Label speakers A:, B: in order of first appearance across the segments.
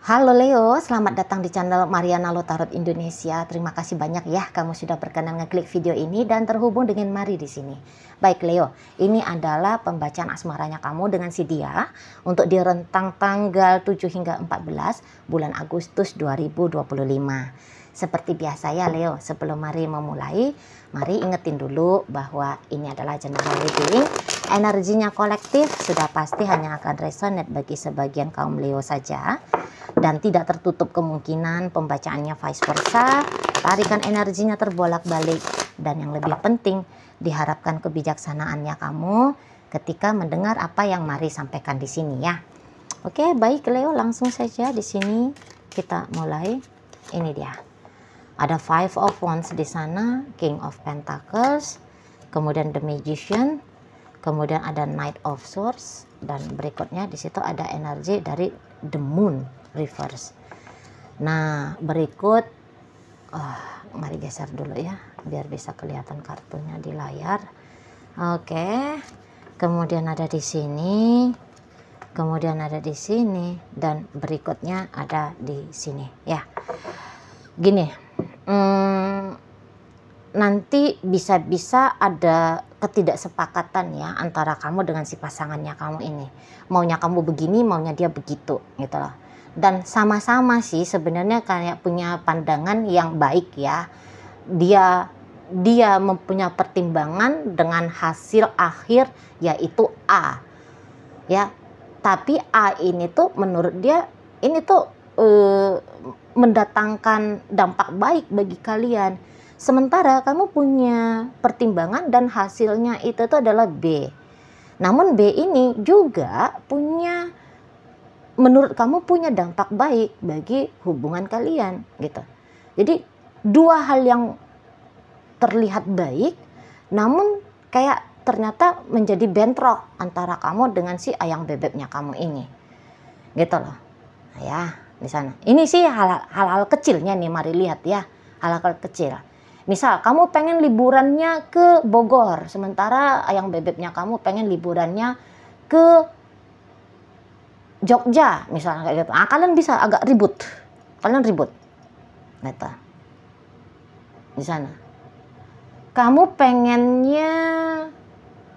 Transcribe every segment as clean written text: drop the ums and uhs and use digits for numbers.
A: Halo Leo, selamat datang di channel Mariana Lotarot Indonesia. Terima kasih banyak ya kamu sudah berkenan ngeklik video ini dan terhubung dengan Mari di sini. Baik Leo, ini adalah pembacaan asmaranya kamu dengan si Dia untuk di rentang tanggal 7 hingga 14 bulan Agustus 2025. Seperti biasa ya Leo, sebelum Mari memulai, mari ingetin dulu bahwa ini adalah general reading. Energinya kolektif sudah pasti hanya akan resonate bagi sebagian kaum Leo saja. Dan tidak tertutup kemungkinan pembacaannya vice versa, tarikan energinya terbolak-balik. Dan yang lebih penting, diharapkan kebijaksanaannya kamu ketika mendengar apa yang Mari sampaikan di sini ya. Oke, baik Leo, langsung saja di sini kita mulai. Ini dia. Ada Five of Wands di sana, King of Pentacles, kemudian The Magician, kemudian ada Knight of Swords, dan berikutnya di situ ada energi dari The Moon reverse. Nah, berikut mari geser dulu ya biar bisa kelihatan kartunya di layar. Oke. Kemudian ada di sini. Kemudian ada di sini dan berikutnya ada di sini ya. Gini. Nanti bisa-bisa ada ketidaksepakatan ya antara kamu dengan si pasangannya kamu ini. Maunya kamu begini, maunya dia begitu gitu loh. Dan sama-sama sih sebenarnya kayak punya pandangan yang baik ya. Dia mempunyai pertimbangan dengan hasil akhir yaitu A. Ya. Tapi A ini tuh menurut dia ini tuh mendatangkan dampak baik bagi kalian. Sementara kamu punya pertimbangan dan hasilnya itu tuh adalah B. Namun B ini juga punya, menurut kamu punya dampak baik bagi hubungan kalian gitu. Jadi dua hal yang terlihat baik, namun kayak ternyata menjadi bentrok antara kamu dengan si ayang bebeknya kamu ini, gitu loh. Nah, ya di sana. Ini sih hal-hal kecilnya nih, mari lihat ya, hal-hal kecil. Misal kamu pengen liburannya ke Bogor, sementara ayang bebeknya kamu pengen liburannya ke Jogja, misalnya kayak gitu. Nah, kalian bisa agak ribut, gitu. Di sana. Kamu pengennya,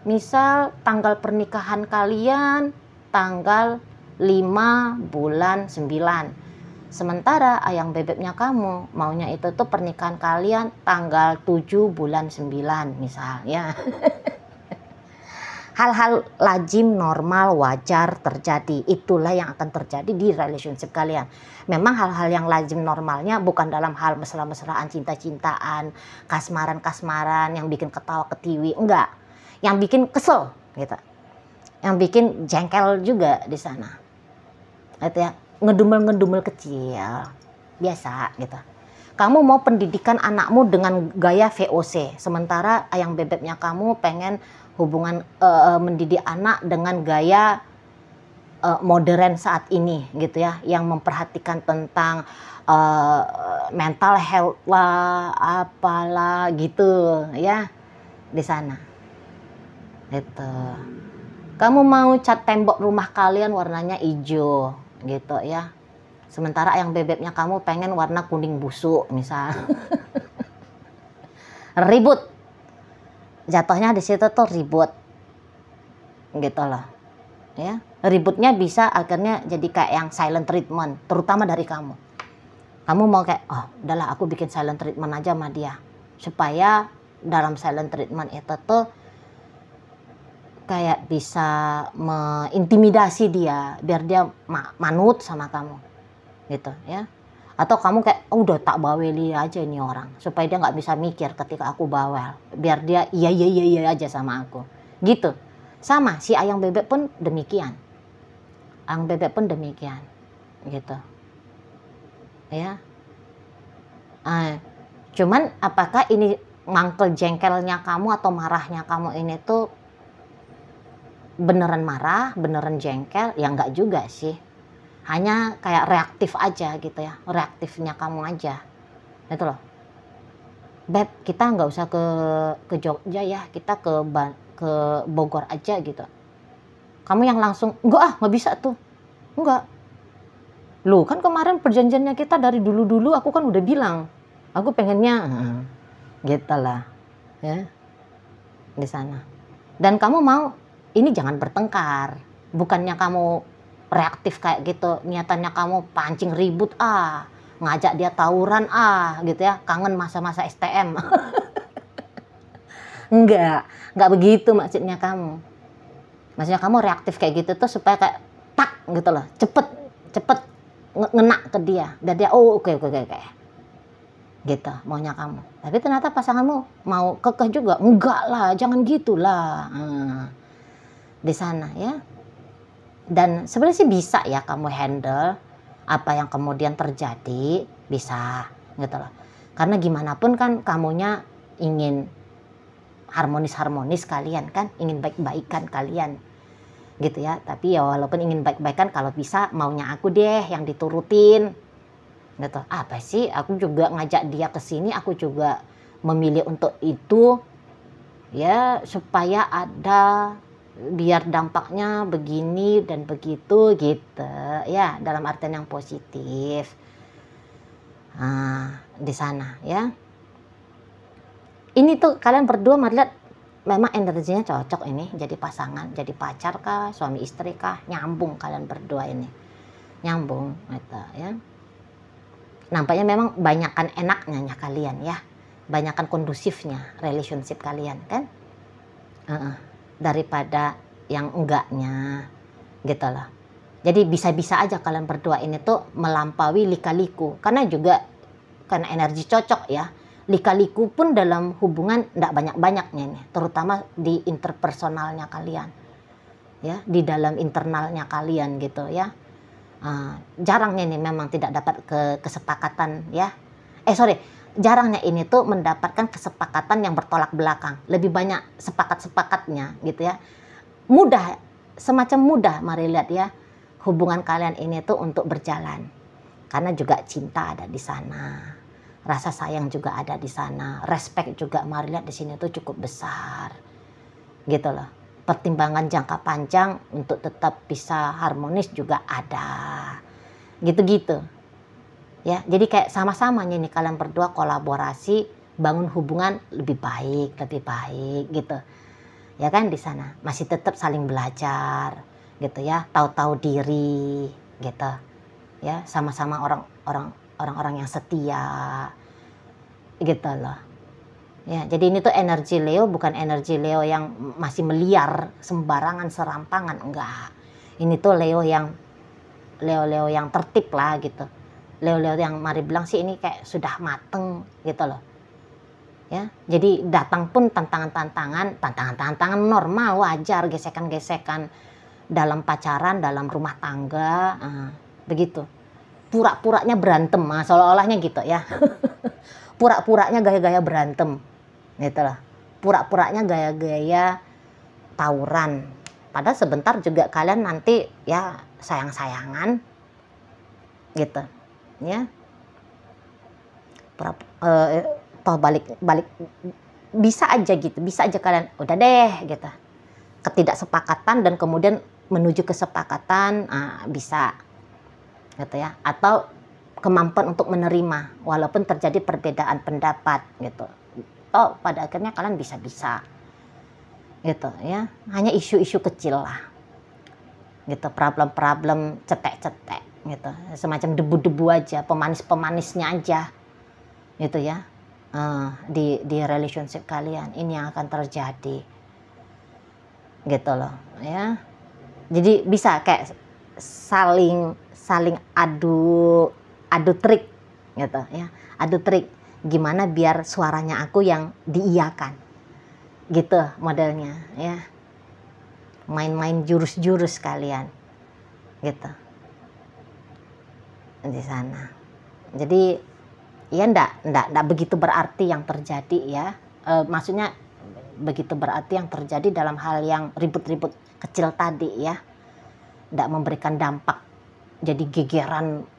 A: misal tanggal pernikahan kalian tanggal 5 bulan 9. Sementara ayang bebeknya kamu maunya itu tuh pernikahan kalian tanggal 7 bulan 9 misalnya. Hal-hal lazim, normal, wajar terjadi. Itulah yang akan terjadi di relationship kalian. Memang hal-hal yang lazim normalnya bukan dalam hal mesra-mesraan, cinta-cintaan, kasmaran-kasmaran yang bikin ketawa ketiwi, enggak. Yang bikin kesel gitu. Yang bikin jengkel juga di sana. Gitu ya. Ngedumel-ngedumel kecil, biasa gitu. Kamu mau pendidikan anakmu dengan gaya VOC, sementara ayang bebeknya kamu pengen hubungan mendidik anak dengan gaya modern saat ini gitu ya, yang memperhatikan tentang mental health lah, apalah gitu ya di sana. Itu. Kamu mau cat tembok rumah kalian warnanya hijau gitu ya. Sementara ayang bebeknya kamu pengen warna kuning busuk misal. Ribut. Jatuhnya di situ tuh ribut. Gitu loh. Ya, ributnya bisa akhirnya jadi kayak yang silent treatment, terutama dari kamu. Kamu mau kayak, oh, udahlah aku bikin silent treatment aja sama dia. Supaya dalam silent treatment itu tuh kayak bisa mengintimidasi dia biar dia manut sama kamu gitu ya. Atau kamu kayak udah tak baweli aja ini orang supaya dia nggak bisa mikir ketika aku bawel, biar dia iya aja sama aku gitu. Sama si ayang bebek pun demikian, ayang bebek pun demikian gitu ya. Cuman apakah ini mangkel jengkelnya kamu atau marahnya kamu ini tuh beneran marah, beneran jengkel? Ya enggak juga sih. Hanya kayak reaktif aja gitu ya. Reaktifnya kamu aja. Gitu loh. Beb, kita nggak usah ke Jogja ya. Kita ke Bogor aja gitu. Kamu yang langsung, enggak bisa tuh. Enggak. Loh kan kemarin perjanjiannya kita dari dulu-dulu aku kan udah bilang, aku pengennya gitu lah ya di sana. Dan kamu mau ini jangan bertengkar, bukannya kamu reaktif kayak gitu, niatannya kamu pancing ribut ngajak dia tawuran gitu ya, kangen masa-masa STM. Enggak begitu maksudnya kamu. Maksudnya kamu reaktif kayak gitu tuh supaya kayak tak gitu loh, cepet ngena ke dia, dan dia oke gitu maunya kamu. Tapi ternyata pasanganmu mau kekeh juga, enggak lah, jangan gitulah. Di sana ya. Dan sebenarnya sih bisa ya kamu handle apa yang kemudian terjadi, bisa gitu loh. Karena gimana pun kan kamunya ingin harmonis kalian kan, ingin baik-baikan kalian gitu ya. Tapi ya walaupun ingin baik-baikan, kalau bisa maunya aku deh yang diturutin gitu. Apa sih, aku juga ngajak dia ke sini, aku juga memilih untuk itu ya, supaya ada, biar dampaknya begini dan begitu gitu ya, dalam artian yang positif. Di sana ya. Ini tuh kalian berdua lihat memang energinya cocok ini, jadi pasangan, jadi pacar kah, suami istri kah, nyambung kalian berdua ini, nyambung gitu ya. Nampaknya memang banyakan enaknya kalian ya, banyakan kondusifnya relationship kalian kan, daripada yang enggaknya gitu loh. Jadi bisa-bisa aja kalian berdua ini tuh melampaui lika-liku, karena juga karena energi cocok ya. Lika-liku pun dalam hubungan enggak banyak-banyaknya nih, terutama di interpersonalnya kalian ya, di dalam internalnya kalian gitu ya. Jarangnya nih memang tidak dapat kesepakatan ya. Jarangnya ini tuh mendapatkan kesepakatan yang bertolak belakang. Lebih banyak sepakat-sepakatnya gitu ya. Mudah, semacam mudah mari lihat ya, hubungan kalian ini tuh untuk berjalan. Karena juga cinta ada di sana. Rasa sayang juga ada di sana. Respect juga mari lihat di sini tuh cukup besar. Gitu loh. Pertimbangan jangka panjang untuk tetap bisa harmonis juga ada. Gitu-gitu. Ya, jadi kayak sama-samanya nih kalian berdua kolaborasi bangun hubungan lebih baik gitu. Ya kan di sana masih tetap saling belajar gitu ya, tahu-tahu diri gitu. Ya, sama-sama orang-orang yang setia gitu loh. Ya, jadi ini tuh energi Leo bukan energi Leo yang masih meliar sembarangan serampangan, enggak. Ini tuh Leo yang tertib lah gitu. Leo yang mari bilang sih ini kayak sudah mateng gitu loh. Ya, jadi datang pun tantangan normal, wajar, gesekan-gesekan dalam pacaran, dalam rumah tangga, begitu. Pura-puranya berantem, seolah-olahnya gitu ya. Pura-puranya gaya-gaya berantem. Gitu lah, pura-puranya gaya-gaya tawuran, padahal sebentar juga kalian nanti ya sayang-sayangan gitu ya. Toh balik bisa aja kalian udah deh gitu, ketidaksepakatan dan kemudian menuju kesepakatan, bisa gitu ya, atau kemampuan untuk menerima walaupun terjadi perbedaan pendapat gitu. Pada akhirnya kalian bisa-bisa gitu ya, hanya isu-isu kecil lah gitu, problem-problem cetek-cetek gitu, semacam debu-debu aja, pemanis-pemanisnya aja gitu ya, di relationship kalian ini yang akan terjadi gitu loh ya. Jadi bisa kayak saling adu trik gitu ya, adu trik gimana biar suaranya aku yang diiyakan gitu modelnya ya, main-main jurus-jurus kalian gitu di sana. Jadi ya ndak begitu berarti yang terjadi ya, maksudnya begitu berarti yang terjadi dalam hal yang ribut-ribut kecil tadi ya, ndak memberikan dampak jadi gegeran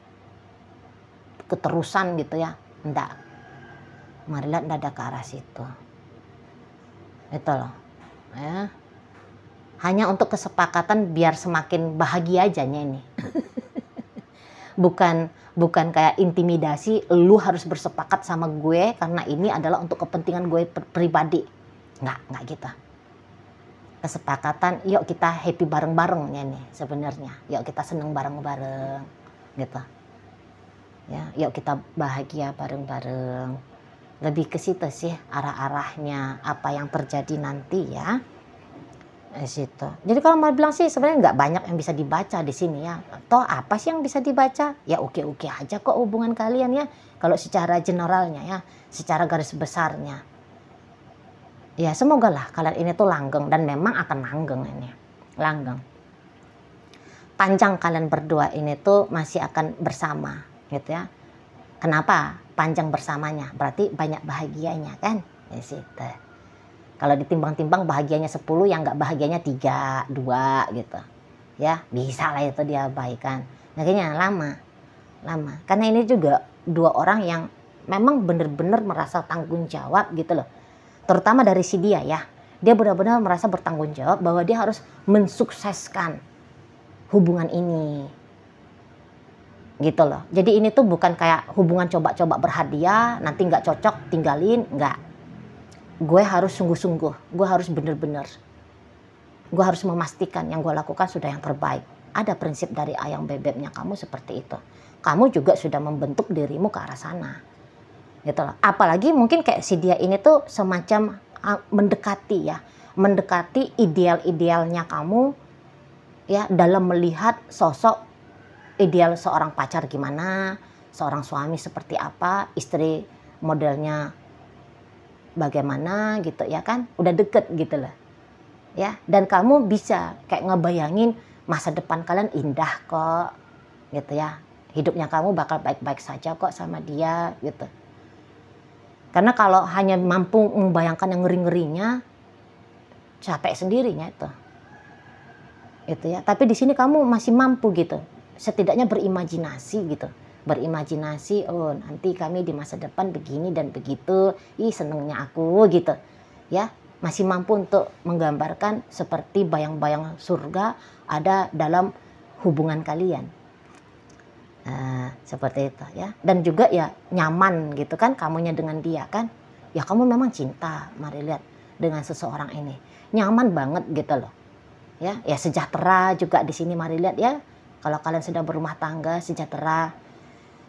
A: keterusan gitu ya, ndak. Marilah ndak ada ke arah situ. Itu loh ya. Hanya untuk kesepakatan biar semakin bahagia aja ini. bukan bukan kayak intimidasi, lu harus bersepakat sama gue karena ini adalah untuk kepentingan gue pribadi. Nggak gitu. Kesepakatan, yuk kita happy bareng-barengnya nih sebenarnya. Yuk kita seneng bareng-bareng gitu. Ya, yuk kita bahagia bareng-bareng. Lebih ke situ sih arah-arahnya apa yang terjadi nanti ya. Situ. Jadi kalau mau bilang sih sebenarnya nggak banyak yang bisa dibaca di sini ya. Toh apa sih yang bisa dibaca? Ya oke-oke aja kok hubungan kalian ya. Kalau secara generalnya ya, secara garis besarnya. Ya semoga lah kalian ini tuh langgeng, dan memang akan langgeng ini. Langgeng. Panjang kalian berdua ini tuh masih akan bersama gitu ya. Kenapa panjang bersamanya? Berarti banyak bahagianya kan? Di situ. Kalau ditimbang-timbang bahagianya 10, yang nggak bahagianya 3, 2 gitu. Ya, bisa lah itu dia abaikan. Makanya lama. Karena ini juga dua orang yang memang benar-benar merasa tanggung jawab gitu loh. Terutama dari si dia ya. Dia benar-benar merasa bertanggung jawab bahwa dia harus mensukseskan hubungan ini. Gitu loh. Jadi ini tuh bukan kayak hubungan coba-coba berhadiah, nanti nggak cocok tinggalin, nggak. Gue harus sungguh-sungguh, gue harus bener-bener, gue harus memastikan yang gue lakukan sudah yang terbaik. Ada prinsip dari ayang bebeknya kamu seperti itu. Kamu juga sudah membentuk dirimu ke arah sana, gitu loh. Apalagi mungkin kayak si dia ini tuh semacam mendekati ya, mendekati ideal-idealnya kamu ya, dalam melihat sosok ideal seorang pacar gimana, seorang suami seperti apa, istri modelnya bagaimana gitu ya kan, udah deket gitu loh ya. Dan kamu bisa kayak ngebayangin masa depan kalian indah kok gitu ya, hidupnya kamu bakal baik-baik saja kok sama dia gitu. Karena kalau hanya mampu membayangkan yang ngeri-ngerinya, capek sendirinya itu ya. Tapi di sini kamu masih mampu gitu, setidaknya berimajinasi gitu. Berimajinasi, oh nanti kami di masa depan begini dan begitu, ih senengnya aku gitu ya. Masih mampu untuk menggambarkan seperti bayang-bayang surga ada dalam hubungan kalian. Seperti itu ya. Dan juga ya nyaman gitu kan kamunya dengan dia kan. Ya kamu memang cinta, mari lihat, dengan seseorang ini nyaman banget gitu loh ya. Ya sejahtera juga di sini, mari lihat ya. Kalau kalian sudah berumah tangga sejahtera.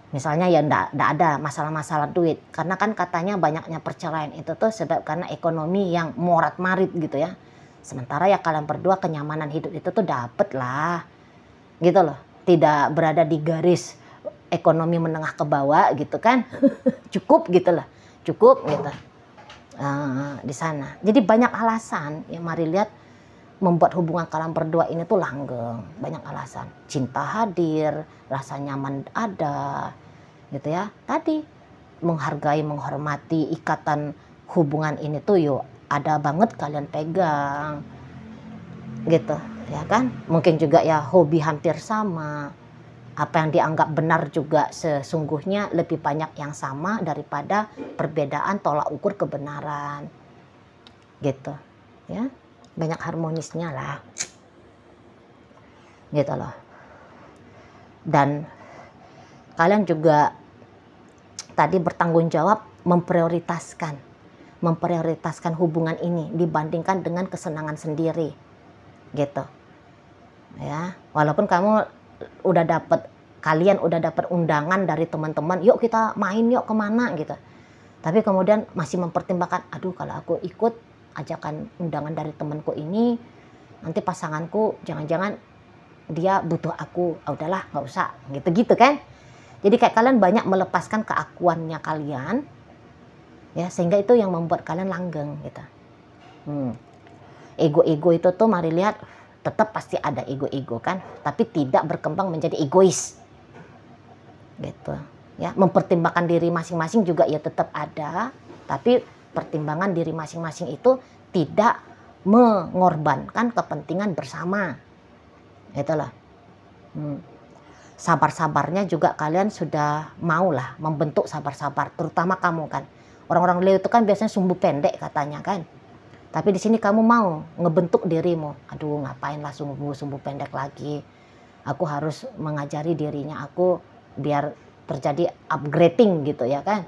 A: Misalnya ya ndak ada masalah-masalah duit. Karena kan katanya banyaknya perceraian itu tuh sebab karena ekonomi yang morat-marit gitu ya. Sementara ya kalian berdua kenyamanan hidup itu tuh dapet lah. Gitu loh. Tidak berada di garis ekonomi menengah ke bawah gitu kan. Cukup gitu lah. Cukup gitu. Di sana. Jadi banyak alasan ya, mari lihat, membuat hubungan kalian berdua ini tuh langgeng. Banyak alasan. Cinta hadir, rasa nyaman ada, gitu ya. Tadi menghargai, menghormati ikatan hubungan ini tuh yuk ada banget kalian pegang, gitu ya kan. Mungkin juga ya hobi hampir sama. Apa yang dianggap benar juga sesungguhnya lebih banyak yang sama daripada perbedaan tolak ukur kebenaran, gitu ya. Banyak harmonisnya lah gitu loh. Dan kalian juga tadi bertanggung jawab memprioritaskan hubungan ini dibandingkan dengan kesenangan sendiri gitu ya. Walaupun kalian udah dapat undangan dari teman-teman, yuk kita main yuk kemana gitu, tapi kemudian masih mempertimbangkan, aduh kalau aku ikut ajakan undangan dari temanku ini, nanti pasanganku jangan-jangan dia butuh aku, udahlah nggak usah gitu-gitu kan. Jadi kayak kalian banyak melepaskan keakuannya kalian ya, sehingga itu yang membuat kalian langgeng gitu. Ego-ego itu tuh mari lihat, tetap pasti ada ego-ego kan, tapi tidak berkembang menjadi egois gitu ya. Mempertimbangkan diri masing-masing juga ya tetap ada, tapi pertimbangan diri masing-masing itu tidak mengorbankan kepentingan bersama. Itulah. Sabar-sabarnya juga kalian sudah maulah membentuk sabar-sabar, terutama kamu kan. Orang-orang Leo itu kan biasanya sumbu pendek katanya kan. Tapi di sini kamu mau ngebentuk dirimu. Aduh, ngapain lah sumbu pendek lagi. Aku harus mengajari dirinya aku biar terjadi upgrading gitu ya kan,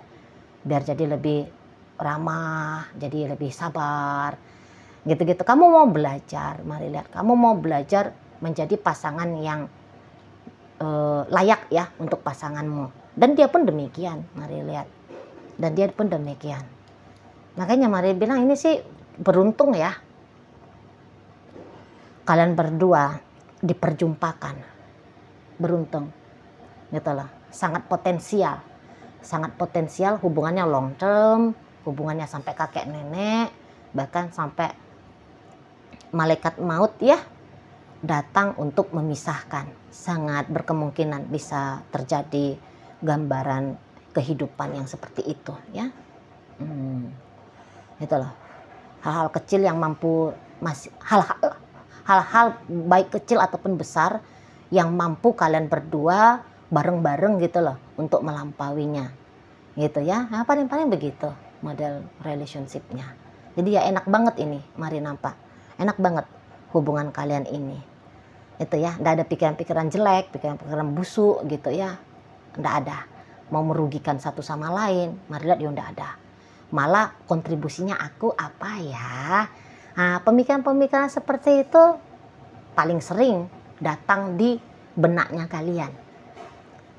A: biar jadi lebih ramah, jadi lebih sabar gitu-gitu. Kamu mau belajar, mari lihat, kamu mau belajar menjadi pasangan yang layak ya untuk pasanganmu, dan dia pun demikian, mari lihat, dan dia pun demikian. Makanya mari bilang ini sih beruntung ya, kalian berdua diperjumpakan, beruntung gitu loh, sangat potensial hubungannya long term, hubungannya sampai kakek nenek, bahkan sampai malaikat maut ya datang untuk memisahkan. Sangat berkemungkinan bisa terjadi gambaran kehidupan yang seperti itu ya. Itu loh, hal-hal kecil yang mampu, hal-hal baik kecil ataupun besar yang mampu kalian berdua bareng-bareng gitu loh untuk melampauinya gitu ya. Nah, paling-paling begitu model relationshipnya. Jadi ya enak banget ini, mari nampak enak banget hubungan kalian ini. Itu ya, nggak ada pikiran-pikiran jelek, pikiran-pikiran busuk gitu ya, nggak ada. Mau merugikan satu sama lain, mari lihat ya nggak ada. Malah kontribusinya aku apa ya? Nah, pemikiran-pemikiran seperti itu paling sering datang di benaknya kalian.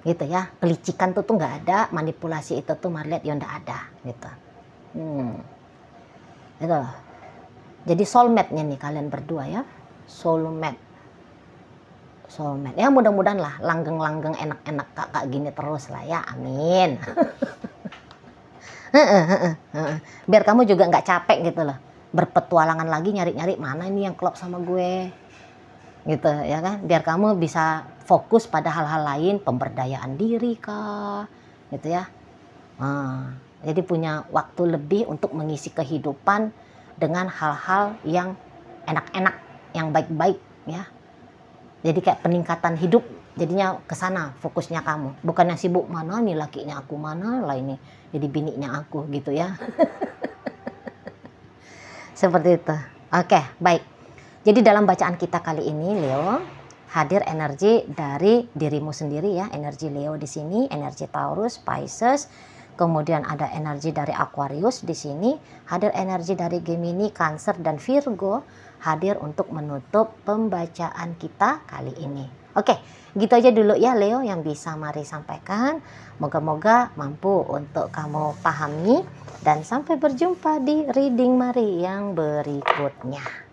A: Gitu ya, pelicikan tuh nggak ada, manipulasi itu tuh mari lihat ya nggak ada gitu. Itu loh. Jadi soulmate-nya nih kalian berdua ya, soulmate ya, mudah-mudahan lah langgeng-langgeng enak-enak kakak gini terus lah ya, amin. Biar kamu juga nggak capek gitu loh, berpetualangan lagi nyari-nyari mana ini yang klop sama gue gitu ya kan, biar kamu bisa fokus pada hal-hal lain, pemberdayaan diri kah gitu ya. Jadi punya waktu lebih untuk mengisi kehidupan dengan hal-hal yang enak-enak, yang baik-baik ya. Jadi kayak peningkatan hidup, jadinya ke sana fokusnya kamu. Bukan yang sibuk mana nih lakinya aku, mana lah ini jadi bininya aku gitu ya. Seperti itu. Oke, baik. Jadi dalam bacaan kita kali ini Leo, hadir energi dari dirimu sendiri ya, energi Leo di sini, energi Taurus, Pisces, kemudian ada energi dari Aquarius di sini, hadir energi dari Gemini, Cancer dan Virgo, hadir untuk menutup pembacaan kita kali ini. Oke, gitu aja dulu ya Leo yang bisa Mari sampaikan. Moga-moga mampu untuk kamu pahami, dan sampai berjumpa di reading Mari yang berikutnya.